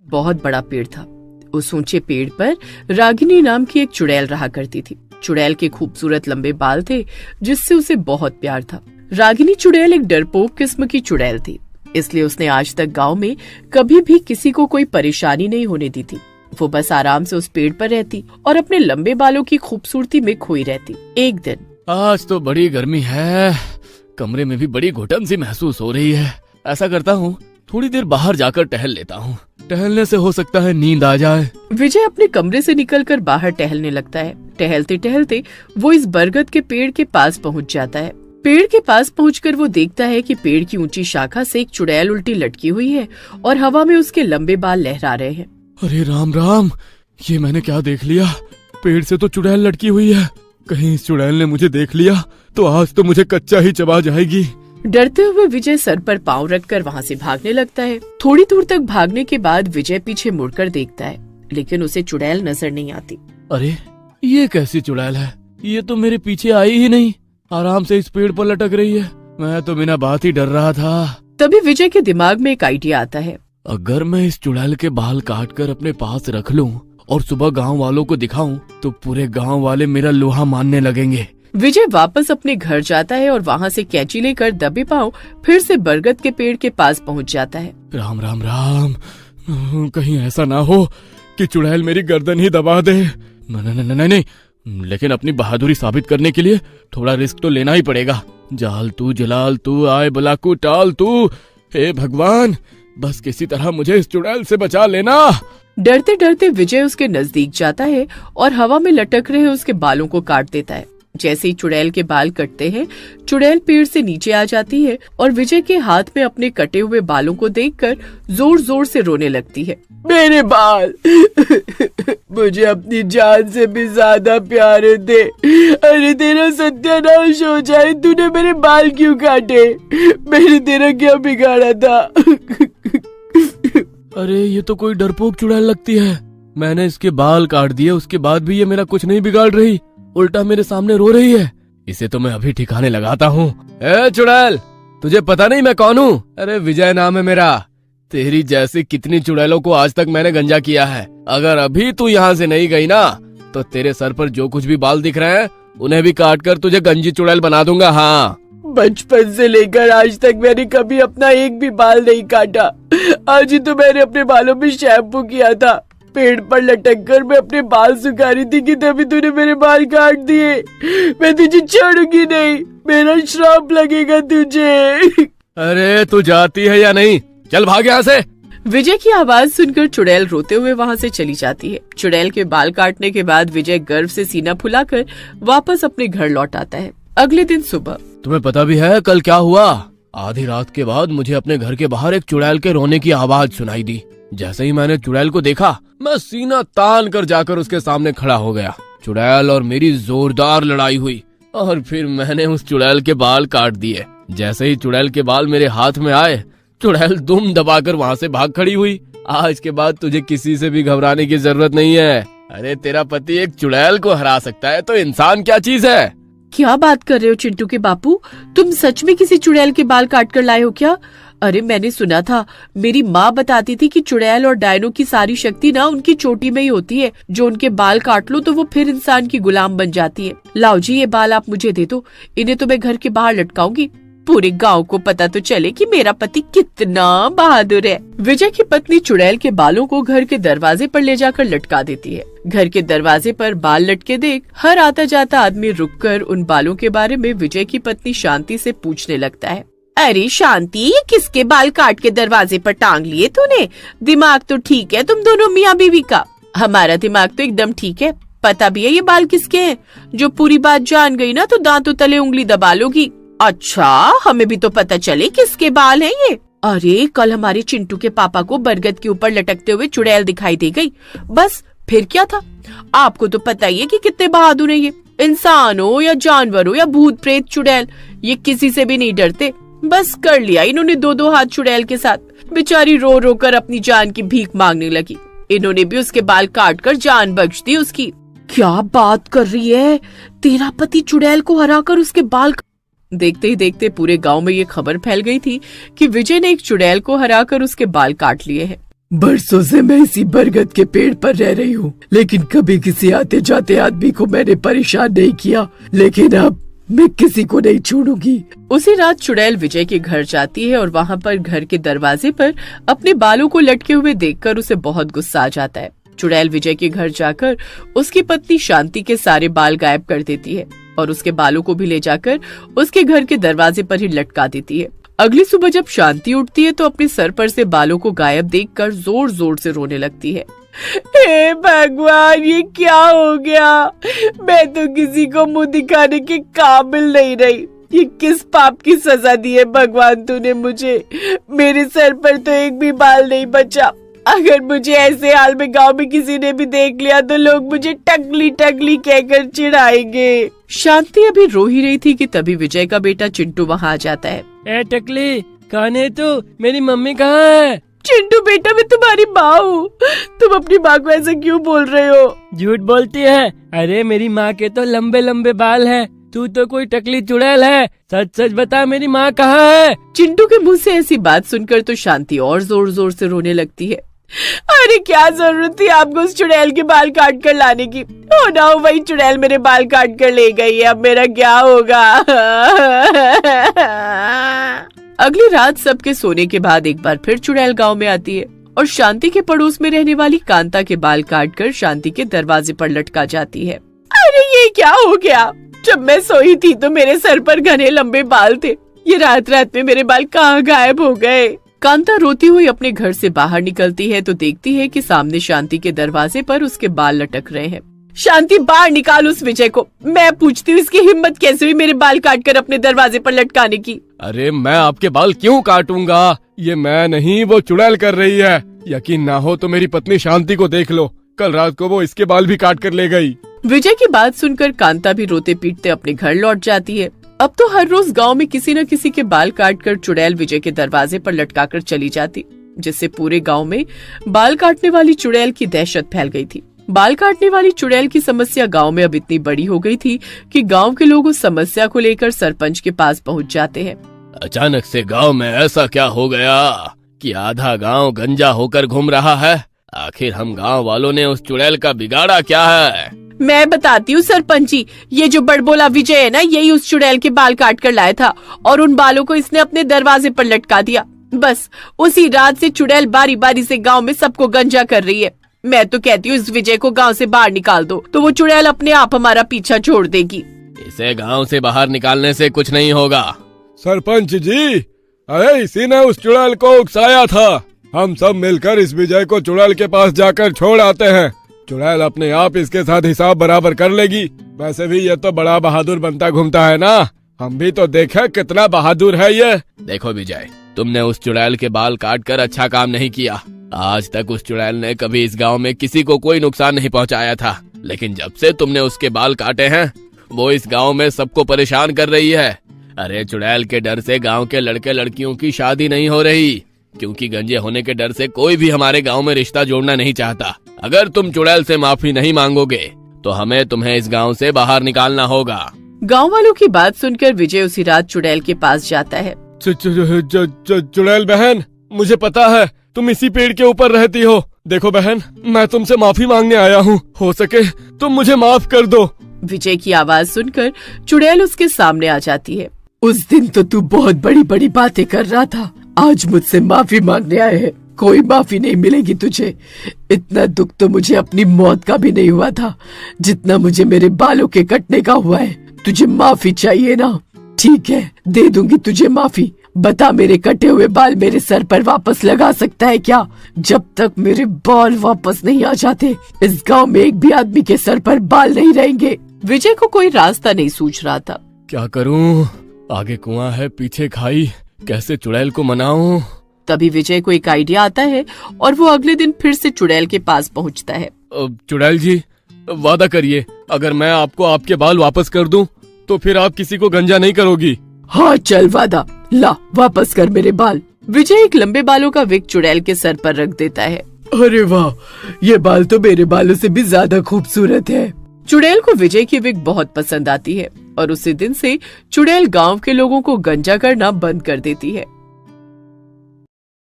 बहुत बड़ा पेड़ था। उस ऊंचे पेड़ पर रागिनी नाम की एक चुड़ैल रहा करती थी। चुड़ैल के खूबसूरत लंबे बाल थे जिससे उसे बहुत प्यार था। रागिनी चुड़ैल एक डरपोक किस्म की चुड़ैल थी, इसलिए उसने आज तक गांव में कभी भी किसी को कोई परेशानी नहीं होने दी थी। वो बस आराम से उस पेड़ पर रहती और अपने लंबे बालों की खूबसूरती में खोई रहती। एक दिन, आज तो बड़ी गर्मी है, कमरे में भी बड़ी घुटन सी महसूस हो रही है। ऐसा करता हूँ, थोड़ी देर बाहर जाकर टहल लेता हूँ। टहलने से हो सकता है नींद आ जाए। विजय अपने कमरे से निकलकर बाहर टहलने लगता है। टहलते टहलते वो इस बरगद के पेड़ के पास पहुँच जाता है। पेड़ के पास पहुंचकर वो देखता है कि पेड़ की ऊंची शाखा से एक चुड़ैल उल्टी लटकी हुई है और हवा में उसके लंबे बाल लहरा रहे हैं। अरे राम राम, ये मैंने क्या देख लिया? पेड़ से तो चुड़ैल लटकी हुई है। कहीं इस चुड़ैल ने मुझे देख लिया तो आज तो मुझे कच्चा ही चबा जाएगी। डरते हुए विजय सर पर पाँव रखकर वहाँ से भागने लगता है। थोड़ी दूर तक भागने के बाद विजय पीछे मुड़कर देखता है, लेकिन उसे चुड़ैल नजर नहीं आती। अरे ये कैसी चुड़ैल है? ये तो मेरे पीछे आई ही नहीं, आराम से इस पेड़ पर लटक रही है। मैं तो बिना बात ही डर रहा था। तभी विजय के दिमाग में एक आइडिया आता है। अगर मैं इस चुड़ैल के बाल काटकर अपने पास रख लूं और सुबह गांव वालों को दिखाऊं तो पूरे गांव वाले मेरा लोहा मानने लगेंगे। विजय वापस अपने घर जाता है और वहाँ से कैंची लेकर दबे पांव फिर से बरगद के पेड़ के पास पहुँच जाता है। राम राम राम, कहीं ऐसा ना हो कि चुड़ैल मेरी गर्दन ही दबा दे। नहीं, लेकिन अपनी बहादुरी साबित करने के लिए थोड़ा रिस्क तो लेना ही पड़ेगा। जाल तू जलाल तू आए बलाकू टाल तू, हे भगवान बस किसी तरह मुझे इस चुड़ैल से बचा लेना। डरते डरते विजय उसके नजदीक जाता है और हवा में लटक रहे उसके बालों को काट देता है। जैसे ही चुड़ैल के बाल कटते हैं, चुड़ैल पेड़ से नीचे आ जाती है और विजय के हाथ में अपने कटे हुए बालों को देखकर जोर जोर से रोने लगती है। मेरे बाल मुझे अपनी जान से भी ज्यादा प्यारे थे। अरे तेरा सत्यानाश हो जाए, तूने मेरे बाल क्यों काटे? मैंने तेरा क्या बिगाड़ा था? अरे ये तो कोई डरपोक चुड़ैल लगती है। मैंने इसके बाल काट दिए, उसके बाद भी ये मेरा कुछ नहीं बिगाड़ रही, उल्टा मेरे सामने रो रही है। इसे तो मैं अभी ठिकाने लगाता हूँ। ए चुड़ैल, तुझे पता नहीं मैं कौन हूँ? अरे विजय नाम है मेरा। तेरी जैसी कितनी चुड़ैलों को आज तक मैंने गंजा किया है। अगर अभी तू यहाँ से नहीं गई ना तो तेरे सर पर जो कुछ भी बाल दिख रहे हैं उन्हें भी काट कर तुझे गंजी चुड़ैल बना दूंगा। हाँ, बचपन से लेकर आज तक मैंने कभी अपना एक भी बाल नहीं काटा। आज ही तो मैंने अपने बालों में शैम्पू किया था। पेड़ पर लटक कर मैं अपने बाल सुखा रही थी कि तभी तूने मेरे बाल काट दिए। मैं तुझे छोड़ूंगी नहीं, मेरा श्राप लगेगा तुझे। अरे तू जाती है या नहीं? चल भाग यहाँ से। विजय की आवाज सुनकर चुड़ैल रोते हुए वहाँ से चली जाती है। चुड़ैल के बाल काटने के बाद विजय गर्व से सीना फुलाकर वापस अपने घर लौट आता है। अगले दिन सुबह, तुम्हें पता भी है कल क्या हुआ? आधी रात के बाद मुझे अपने घर के बाहर एक चुड़ैल के रोने की आवाज सुनाई दी। जैसे ही मैंने चुड़ैल को देखा, मैं सीना तान कर जाकर उसके सामने खड़ा हो गया। चुड़ैल और मेरी जोरदार लड़ाई हुई और फिर मैंने उस चुड़ैल के बाल काट दिए। जैसे ही चुड़ैल के बाल मेरे हाथ में आए, चुड़ैल दुम दबाकर वहाँ से भाग खड़ी हुई। आज के बाद तुझे किसी से भी घबराने की जरूरत नहीं है। अरे तेरा पति एक चुड़ैल को हरा सकता है तो इंसान क्या चीज है? क्या बात कर रहे हो चिंटू के बापू? तुम सच में किसी चुड़ैल के बाल काट कर लाए हो क्या? अरे मैंने सुना था, मेरी माँ बताती थी कि चुड़ैल और डायनो की सारी शक्ति ना उनकी चोटी में ही होती है। जो उनके बाल काट लो तो वो फिर इंसान की गुलाम बन जाती है। लाओ जी, ये बाल आप मुझे दे दो, इन्हें तो मैं घर के बाहर लटकाऊंगी। पूरे गांव को पता तो चले कि मेरा पति कितना बहादुर है। विजय की पत्नी चुड़ैल के बालों को घर के दरवाजे पर ले जाकर लटका देती है। घर के दरवाजे पर बाल लटके देख हर आता जाता आदमी रुककर उन बालों के बारे में विजय की पत्नी शांति से पूछने लगता है। अरे शांति, ये किसके बाल काट के दरवाजे पर टांग लिए तूने? दिमाग तो ठीक है तुम दोनों मियाँ बीवी का? हमारा दिमाग तो एकदम ठीक है, पता भी है ये बाल किसके हैं। जो पूरी बात जान गई ना तो दांतों तले उंगली दबा लोगी। अच्छा, हमें भी तो पता चले किसके बाल हैं ये। अरे कल हमारे चिंटू के पापा को बरगद के ऊपर लटकते हुए चुड़ैल दिखाई दे गई, बस फिर क्या था। आपको तो पता ही है कि कितने बहादुर हैं ये। इंसान हो या जानवर हो या भूत प्रेत चुड़ैल, ये किसी से भी नहीं डरते। बस कर लिया इन्होंने दो दो हाथ चुड़ैल के साथ। बेचारी रो रो कर अपनी जान की भीख मांगने लगी। इन्होंने भी उसके बाल काट कर जान बख्श दी उसकी। क्या बात कर रही है? तेरा पति चुड़ैल को हराकर उसके बाल। देखते ही देखते पूरे गांव में ये खबर फैल गई थी कि विजय ने एक चुड़ैल को हराकर उसके बाल काट लिए हैं। बरसों से मैं इसी बरगद के पेड़ पर रह रही हूँ, लेकिन कभी किसी आते जाते आदमी को मैंने परेशान नहीं किया, लेकिन अब मैं किसी को नहीं छोड़ूंगी। उसी रात चुड़ैल विजय के घर जाती है और वहाँ पर घर के दरवाजे पर अपने बालों को लटके हुए देखकर उसे बहुत गुस्सा आ जाता है। चुड़ैल विजय के घर जाकर उसकी पत्नी शांति के सारे बाल गायब कर देती है और उसके बालों को भी ले जाकर उसके घर के दरवाजे पर ही लटका देती है। अगली सुबह जब शांति उठती है तो अपने सर पर से बालों को गायब देखकर जोर जोर से रोने लगती है। हे भगवान, ये क्या हो गया? मैं तो किसी को मुंह दिखाने के काबिल नहीं रही। ये किस पाप की सजा दी है भगवान तूने मुझे? मेरे सर पर तो एक भी बाल नहीं बचा। अगर मुझे ऐसे हाल में गांव में किसी ने भी देख लिया तो लोग मुझे टकली टकली कहकर चिढ़ाएंगे। शांति अभी रो ही रही थी कि तभी विजय का बेटा चिंटू वहाँ आ जाता है। ए टकली, कौन है तू? मेरी मम्मी कहाँ है? चिंटू बेटा, मैं तुम्हारी माँ हूँ। तुम अपनी माँ को ऐसे क्यों बोल रहे हो? झूठ बोलती है। अरे मेरी माँ के तो लंबे लंबे बाल हैं। तू तो कोई टकली चुड़ैल है। सच सच बता, मेरी माँ कहाँ है? चिंटू के मुंह से ऐसी बात सुनकर तो शांति और जोर जोर से रोने लगती है। अरे क्या जरूरत थी आपको उस चुड़ैल के बाल काट कर लाने की? हो ना हो वही चुड़ैल मेरे बाल काट कर ले गई है। अब मेरा क्या होगा? अगली रात सबके सोने के बाद एक बार फिर चुड़ैल गांव में आती है और शांति के पड़ोस में रहने वाली कांता के बाल काटकर शांति के दरवाजे पर लटका जाती है। अरे ये क्या हो गया? जब मैं सोई थी तो मेरे सर पर घने लंबे बाल थे। ये रात रात में मेरे बाल कहाँ गायब हो गए? कांता रोती हुई अपने घर से बाहर निकलती है तो देखती है कि सामने शांति के दरवाजे पर उसके बाल लटक रहे हैं। शांति, बाहर निकाल उस विजय को। मैं पूछती हूँ इसकी हिम्मत कैसे हुई मेरे बाल काटकर अपने दरवाजे पर लटकाने की? अरे मैं आपके बाल क्यों काटूंगा? ये मैं नहीं, वो चुड़ैल कर रही है। यकीन ना हो तो मेरी पत्नी शांति को देख लो। कल रात को वो इसके बाल भी काट कर ले गई। विजय की बात सुनकर कांता भी रोते पीटते अपने घर लौट जाती है। अब तो हर रोज गांव में किसी न किसी के बाल काटकर चुड़ैल विजय के दरवाजे पर लटकाकर चली जाती, जिससे पूरे गांव में बाल काटने वाली चुड़ैल की दहशत फैल गई थी। बाल काटने वाली चुड़ैल की समस्या गांव में अब इतनी बड़ी हो गई थी कि गांव के लोग उस समस्या को लेकर सरपंच के पास पहुंच जाते हैं। अचानक से गांव में ऐसा क्या हो गया कि आधा गांव गंजा होकर घूम रहा है? आखिर हम गांव वालों ने उस चुड़ैल का बिगाड़ा क्या है? मैं बताती हूँ सरपंच जी, ये जो बड़बोला विजय है ना, यही उस चुड़ैल के बाल काट कर लाया था और उन बालों को इसने अपने दरवाजे पर लटका दिया। बस उसी रात से चुड़ैल बारी बारी से गांव में सबको गंजा कर रही है। मैं तो कहती हूँ इस विजय को गांव से बाहर निकाल दो तो वो चुड़ैल अपने आप हमारा पीछा छोड़ देगी। इसे गांव से बाहर निकालने से कुछ नहीं होगा। सरपंच जी, अरे इसी ने उस चुड़ैल को उकसाया था। हम सब मिलकर इस विजय को चुड़ैल के पास जाकर छोड़ आते हैं। चुड़ैल अपने आप इसके साथ हिसाब बराबर कर लेगी। वैसे भी ये तो बड़ा बहादुर बनता घूमता है ना, हम भी तो देखे कितना बहादुर है ये। देखो विजय, तुमने उस चुड़ैल के बाल काट कर अच्छा काम नहीं किया। आज तक उस चुड़ैल ने कभी इस गांव में किसी को कोई नुकसान नहीं पहुंचाया था, लेकिन जब से तुमने उसके बाल काटे हैं वो इस गांव में सबको परेशान कर रही है। अरे चुड़ैल के डर से गांव के लड़के लड़कियों की शादी नहीं हो रही, क्योंकि गंजे होने के डर से कोई भी हमारे गांव में रिश्ता जोड़ना नहीं चाहता। अगर तुम चुड़ैल से माफी नहीं मांगोगे तो हमें तुम्हें इस गांव से बाहर निकालना होगा। गांव वालों की बात सुनकर विजय उसी रात चुड़ैल के पास जाता है। चुड़ैल बहन, मुझे पता है तुम इसी पेड़ के ऊपर रहती हो। देखो बहन, मैं तुमसे माफी मांगने आया हूँ, हो सके तुम मुझे माफ कर दो। विजय की आवाज सुनकर चुड़ैल उसके सामने आ जाती है। उस दिन तो तू बहुत बड़ी बड़ी बातें कर रहा था, आज मुझसे माफी मांगने आए हैं। कोई माफी नहीं मिलेगी तुझे। इतना दुख तो मुझे अपनी मौत का भी नहीं हुआ था जितना मुझे मेरे बालों के कटने का हुआ है। तुझे माफी चाहिए ना? ठीक है, दे दूंगी तुझे माफी। बता, मेरे कटे हुए बाल मेरे सर पर वापस लगा सकता है क्या? जब तक मेरे बाल वापस नहीं आ जाते इस गांव में एक भी आदमी के सर पर बाल नहीं रहेंगे। विजय को कोई रास्ता नहीं सूझ रहा था। क्या करूं? आगे कुआं है, पीछे खाई, कैसे चुड़ैल को मनाऊं? तभी विजय को एक आइडिया आता है और वो अगले दिन फिर से चुड़ैल के पास पहुंचता है। चुड़ैल जी, वादा करिए, अगर मैं आपको आपके बाल वापस कर दूं तो फिर आप किसी को गंजा नहीं करोगी। हाँ चल वादा, ला वापस कर मेरे बाल। विजय एक लंबे बालों का विग चुड़ैल के सर पर रख देता है। अरे वाह, ये बाल तो मेरे बालों से भी ज्यादा खूबसूरत है। चुड़ैल को विजय की विग बहुत पसंद आती है और उसी दिन से चुड़ैल गांव के लोगों को गंजा करना बंद कर देती है।